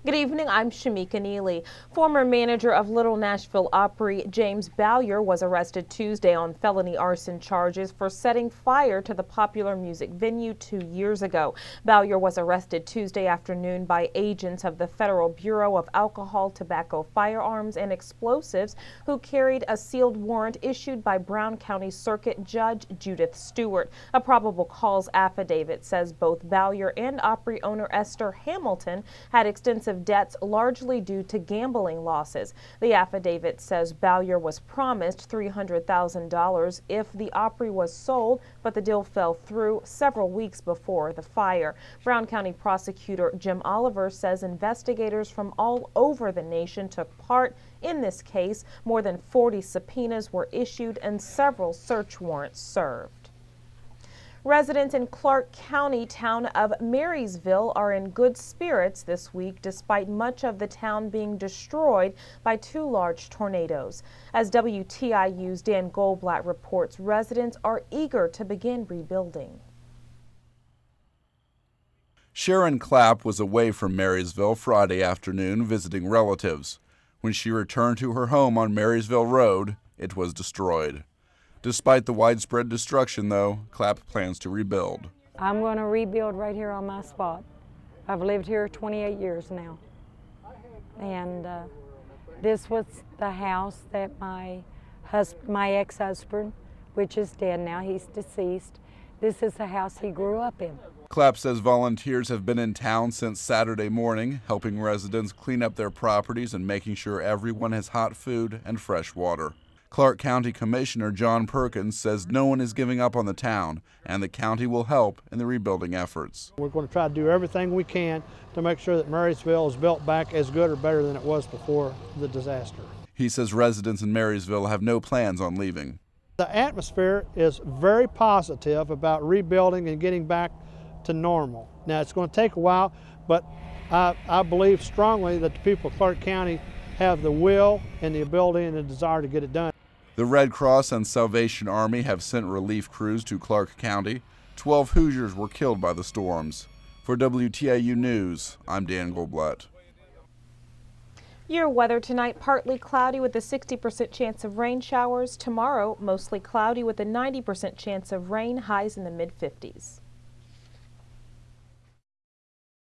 Good evening, I'm Shamika Neely. Former manager of Little Nashiville Opry, James Bowyer, was arrested Tuesday on felony arson charges for setting fire to the popular music venue 2 years ago. Bowyer was arrested Tuesday afternoon by agents of the Federal Bureau of Alcohol, Tobacco, Firearms, and Explosives who carried a sealed warrant issued by Brown County Circuit Judge Judith Stewart. A probable cause affidavit says both Bowyer and Opry owner Esther Hamilton had extensive debts largely due to gambling losses. The affidavit says Bowyer was promised $300,000 if the Opry was sold, but the deal fell through several weeks before the fire. Brown County prosecutor Jim Oliver says investigators from all over the nation took part in this case. More than 40 subpoenas were issued and several search warrants served. Residents in Clark County town of Marysville are in good spirits this week despite much of the town being destroyed by 2 large tornadoes. As WTIU's Dan Goldblatt reports, residents are eager to begin rebuilding. Sharon Clapp was away from Marysville Friday afternoon visiting relatives. When she returned to her home on Marysville Road, it was destroyed. Despite the widespread destruction, though, Clapp plans to rebuild. I'm going to rebuild right here on my spot. I've lived here 28 years now. And this was the house that my ex-husband, which is dead now, he's deceased, this is the house he grew up in. Clapp says volunteers have been in town since Saturday morning, helping residents clean up their properties and making sure everyone has hot food and fresh water. Clark County Commissioner John Perkins says no one is giving up on the town, and the county will help in the rebuilding efforts. We're going to try to do everything we can to make sure that Marysville is built back as good or better than it was before the disaster. He says residents in Marysville have no plans on leaving. The atmosphere is very positive about rebuilding and getting back to normal. Now, it's going to take a while, but I believe strongly that the people of Clark County have the will and the ability and the desire to get it done. The Red Cross and Salvation Army have sent relief crews to Clark County. 12 Hoosiers were killed by the storms. For WTIU News, I'm Dan Goldblatt. Your weather tonight, partly cloudy with a 60% chance of rain showers. Tomorrow, mostly cloudy with a 90% chance of rain, highs in the mid-50s.